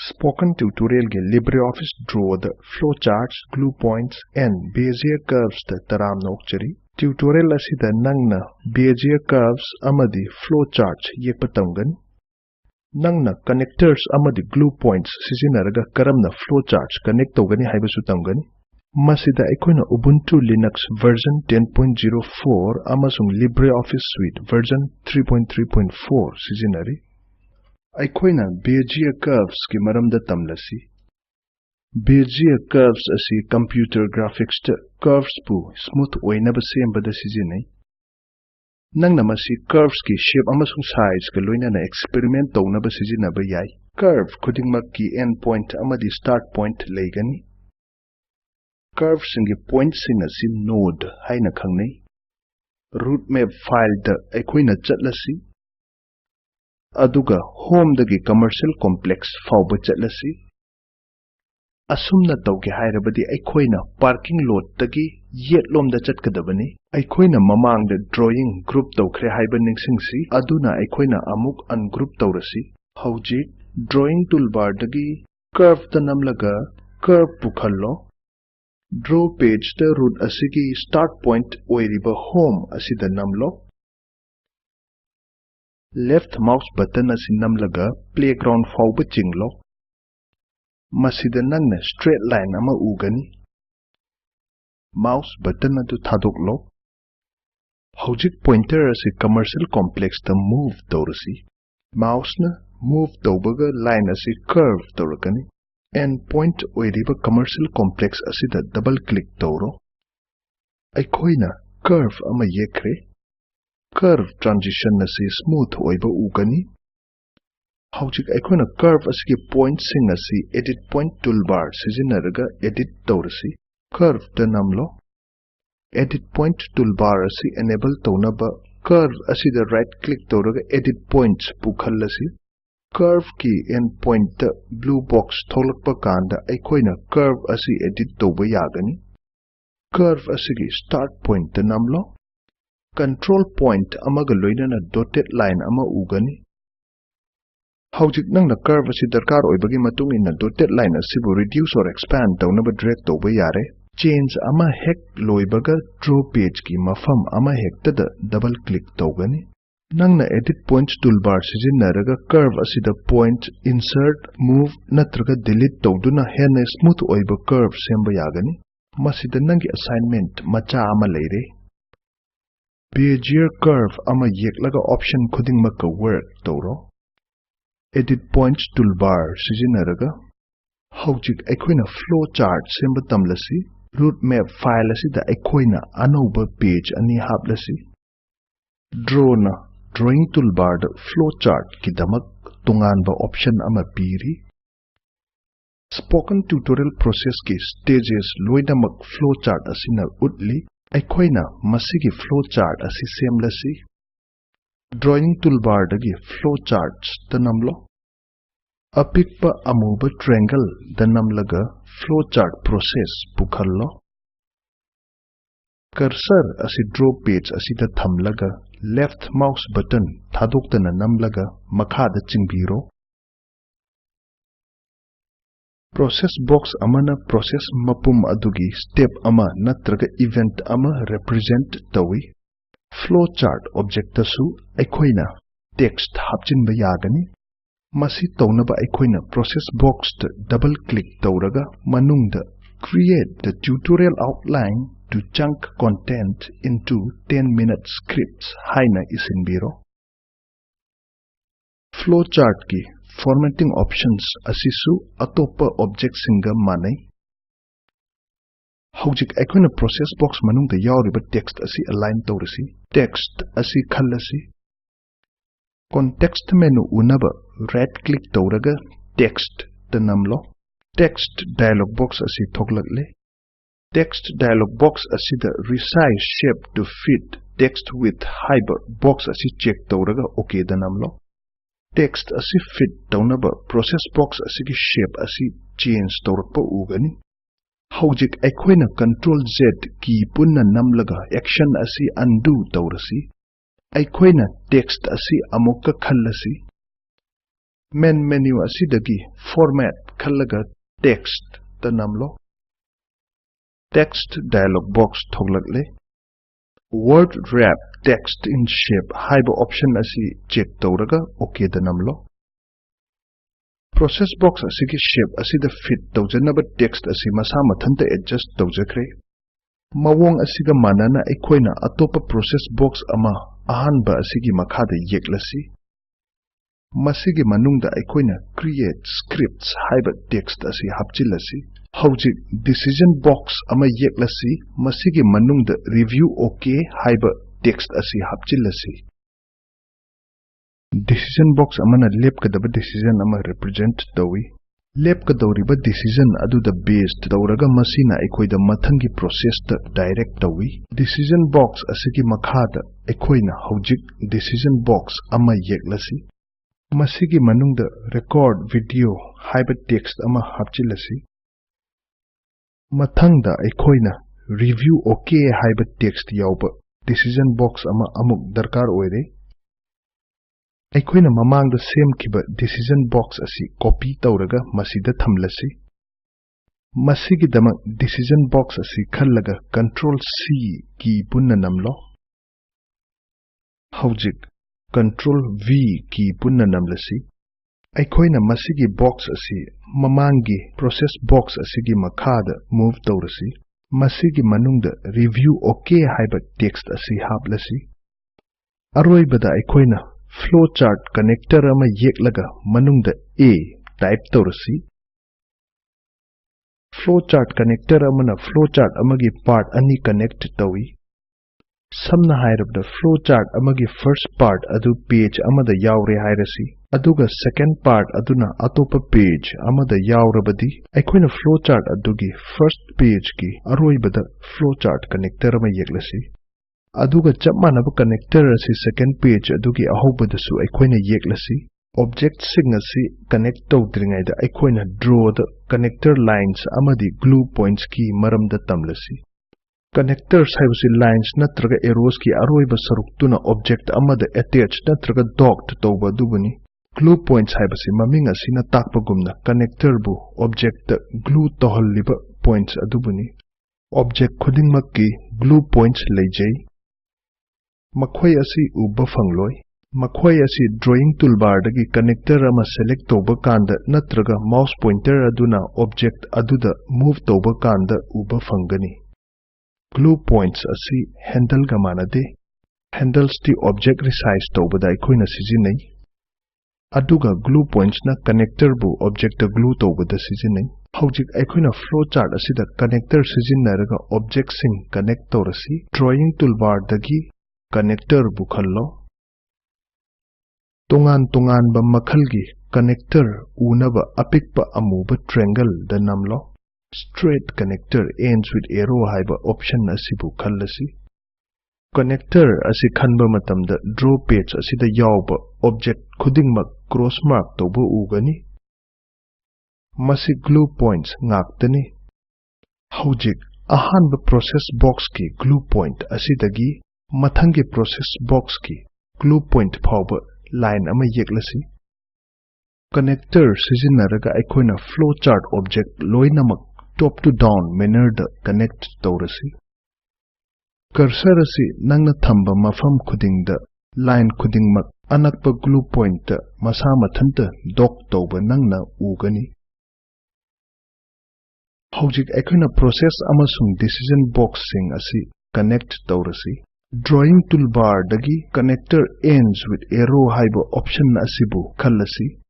Spoken tutorial के LibreOffice Draw the flowcharts, glue points, and Bezier Curves the taram nokchari. Tutorial asida nangna Bezier Curves amadi flowcharts yekpatamgan. Nangna connectors amadi glue points sizinaraga karamna flowcharts connect togani haibasu tamgani. Masida aikoina Ubuntu Linux version 10.04 amasung LibreOffice Suite version 3.3.4 sizinari. Aikoina Bezier Curves ki maramda tamlasi. Bezier Curves asi computer graphics ta curves pu smooth oinaba sembada sizinai. Nangna masi curves ki shape amasung size ka loinana experiment taunaba sizinaba yai. Curve khudingmak ki end point amadi start point leigani. Curves singi points sing asi node haina khangnai. Root map file da aikoina chatlasi. Aduga home dagi commercial complex fauba chatlasi. Asumna tawge hairabadi aikoina parking lot dagi yet lomda chatkadabani. Aikoina mamang da drawing group tawkre haiba ningsingsi. Aduna aikoina amuk ungroup tawrasi. Haujik drawing toolbar dagi curve da namlaga curve pukhallo. Draw page da root asigi start point oiriba home asida namlo. Left mouse button asi namlaga playground fauba chinglo. Masida nangna straight line ama ugani. Mouse button adu thadoklo. Haujik pointer asi commercial complex da move tawrasi. Mouse na move tawbaga line asi curve tawrakani. End point oiriba commercial complex asida double click tawro. Aikoina curve ama yekre. Curve transition asi smooth oiba ugani. Haujik aikoina curve asigi point sing asi edit point toolbar sizinaraga edit tawrasi. Curve da namlo. Edit point toolbar asi enable tawnaba curve asida right click tawraga edit points pukhallasi. Curve ki end point da blue box tholakpa kanda aikoina curve asi edit tawba yagani. Curve asigi start point da namlo. Control point amaga loinana dotted line ama ugani. Haujik nangna curve asi darkar oibagi matung inna dotted line asibu reduce or expand tawnaba drag tawba yare. Change ama hek loibaga draw page ki mafam ama hek tada double click tawgani. Nangna edit points toolbar sizinaraga curve asida point insert move natraga delete tawduna hena smooth oiba curve semba yagani. Masida nangi assignment macha ama leire. Bezier curve ama yeklaga option khudingmakka work tawro. Edit points toolbar sizinaraga haujik aikoina flowchart semba tamlasi. Root map file asida aikoina anauba page ani haplasi. Draw na drawing toolbar da flowchart kidamak tunganba option ama piri. Spoken tutorial process ki stages loidamak flowchart asina utli. Aikoina masigi flowchart asi semlasi. Drawing toolbar dagi flowcharts da namlo. Apikpa amuba triangle da namlaga flowchart process pukhallo. Cursor asi draw page asida thamlaga left mouse button thadoktana namlaga makhada chingbiro. Process box amana process mapum adugi step ama natraga event ama represent tawi. Flowchart object tasu aikoina text hapchinba yagani. Masi tawnaba aikoina process box ta double click tawraga manungda create the tutorial outline to chunk content into 10-minute scripts haina isinbiro. Flowchart ki formatting options asisu atopa object singa manai. Haujik aikoina process box manungda yauriba text asi align tawrasi. Text asi khallasi. Context menu unaba right click tawraga text da namlo. Text dialog box asi thoglakle. Text dialog box asida resize shape to fit text with hyper box asi check tawraga okay da namlo. Text asi fit tawnaba process box asigi shape asi change tawrakpa ugani. Haujik aikoina control Z key punna namlaga action asi undo tawrasi. Aikoina text asi amokka khallasi. Main menu asidagi format khallaga text ta namlo. Text dialog box thoglakle. Word wrap text in shape haiba option asi check tawraga okay da namlo. Process box asigi shape asida fit tawjanaba text asi masa mathanta adjust tawjakre. Mawong asiga manana aikoina atopa process box ama ahanba asigi makhada yeklasi. Masigi manungda aikoina create scripts haiba text asi hapchilasi. Hojik decision box ama yeklasi masigi manungda review okay haiba text asi hapchilasi. Decision box amana lepkadaba decision ama represent tawi. Lepkadawriba decision aduda based tawraga masina aikoida mathangi process ta direct tawi. Decision box asigi makhada aikoina hojik decision box ama yeklasi. Masigi manungda record video haiba text ama hapchilasi. Mathangda aikoina review okay haiba text yauba decision box ama amuk darkar oire. Aikoina mamangda semkiba decision box asi copy tawraga masida thamlasi. Masigi damak decision box asi khallaga control C key punna namlo. Hojik control V key punna namlasi. Aikoina masigi box asi mamangi process box asigi makhada move tawrasi. Masigi manungda review okay haiba text asi haplasi. Aroibada aikoina flowchart connector ama yeklaga manungda A type tawrasi. Flowchart connector amana flowchart amagi part ani connect tawi. Samna hairabda flowchart amagi first part adu page amada yaure hairasi. Aduga second part aduna atopa page amada yaurabadi aikoina flowchart adugi first page ki aroibada flowchart connector ama yeklasi. Aduga chapmanaba connector asi second page adugi ahobadasu aikoina yeklasi. Object sing asi connect tawdringaida aikoina draw the connector lines amadi glue points ki maramda tamlasi. Connectors haibasi lines natraga arrows ki aroiba saruktuna object amada attached natraga docked tawba dubuni. Glue points haibasi maming asina takpagumna connector bu object glue tohalliba points adubuni. Object khudingmakki glue points leijai. Makhoi asi uba fangloi. Makhoi asi drawing toolbar dagi connector ama select tawba kanda natraga mouse pointer aduna object aduda move tawba kanda uba fangani. Glue points asi handle ga manade. Handles ti object resize tawbada aikoina sijinai. Aduga glue points na connector bu object glue tawbada sijinai. Hojik aikoina flowchart asida connector sijinaraga object sing connect tawrasi. Drawing toolbar dagi connector bu khallo. Tungan ba makhalgi connector unaba apikpa amuba triangle da namlo. Straight connector ends with arrow haiba option asibu khallasi. Connector asi khanba matamda draw page asida yauba object khudingmak cross mark tawba ugani. Masi glue points ngaktani. Hojik ahanba process box ki glue point asidagi mathangi process box ki glue point phawba line ama yeklasi. Connector sijinaraga aikoina flowchart object loinamak top to down manner da connect tawrasi. Cursor asi nangna thamba mafam khudingda line khudingmak anakpa glue point ta masa mathanta dock tawba nangna ugani. Hojik aikoina process amasung decision box sing asi connect tawrasi. Drawing toolbar dagi connector ends with arrow haiba option asibu khallasi.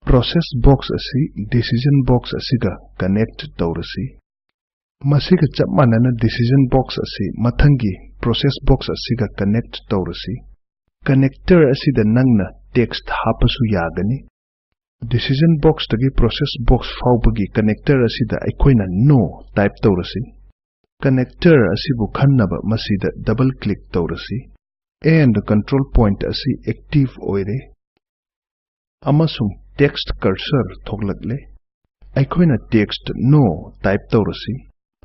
Process box asi decision box asiga connect tawrasi. Masiga chapmanana decision box asi mathangi process box asiga connect tawrasi. Connector asida nangna text hapasu yagani. Decision box dagi process box fawbagi connector asida aikoina no type tawrasi. Connector asibu khannaba masida double click tawrasi. And control point asi active oire. Amasung text cursor thoglakle. Aikoina text no type tawrasi.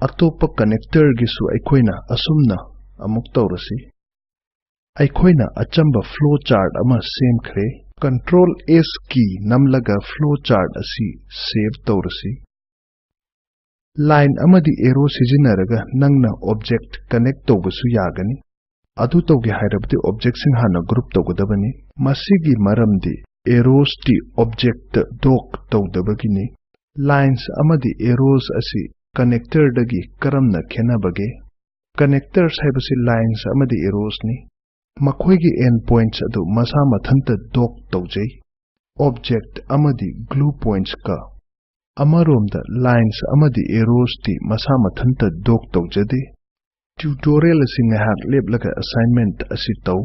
Atopa connector gisu aikoina asumna amuk tawrasi. Aikoina achamba flowchart ama semkhre. Control S key namlaga flowchart asi save tawrasi. Line amadi arrow sijinaraga nangna object connect tawbasu yagani. Adu tawge hairabdi object sing hana group tawgadabani. Masigi maramdi arrows ti object dock tawdabagini. Lines amadi arrows asi connector dagi karamna khenabage. Connectors haibasi lines amadi arrows ni. Makhoigi endpoints adu masa mathanta dock tawjai. Object amadi glue points ka. Amaromda lines amadi arrows ti masa mathanta dock tawjade. Tutorial asi ngahak leblaga assignment asi taw.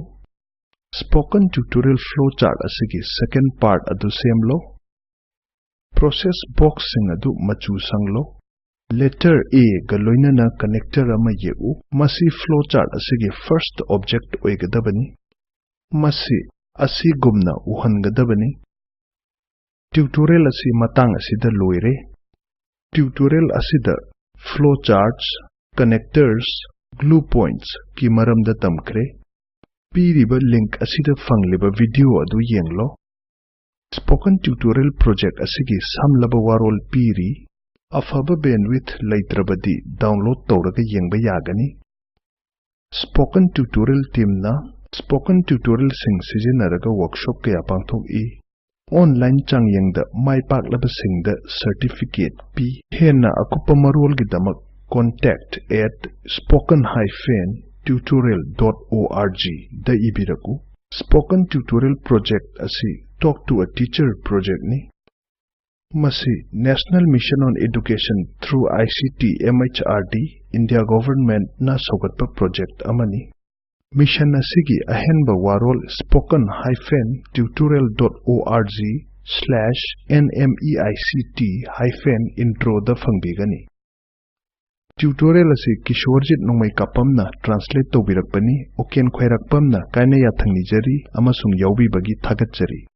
Spoken tutorial flowchart asigi second part adu semlo. Process box sing adu machu sanglo. Letter A galoinana connector ama yeu. Masi flowchart asigi first object oigadabani. Masi asi gumna uhangadabani. Tutorial asi matang asida loire. Tutorial asida flowcharts, connectors, glue points ki maramda tamkre. Piriba link asida fangliba video adu yenglo. Spoken tutorial project asigi samlaba warol piri. Afaba bandwidth laitrabadi download tawraga yengba yagani. Spoken tutorial team na spoken tutorial sing sijinaraga workshop kaya pangthok-i. Online changyangda maipaklaba singda certificate P. Henna akupa marolgidamak contact@spoken-tutorial.org da ibiraku. Spoken tutorial project asi talk to a teacher project ni. Masi National Mission on Education through ICT MHRD India Government na sogatpa project amani. Mission asigi ahenba warol spoken-tutorial.org/nmeict-intro da fangbigani. Tutorial asi Kishorjit nongmai kapamna translate tawbirakpani oken khwairakpamna kaina yathangni jari amasung yawbi bagi thagatjari.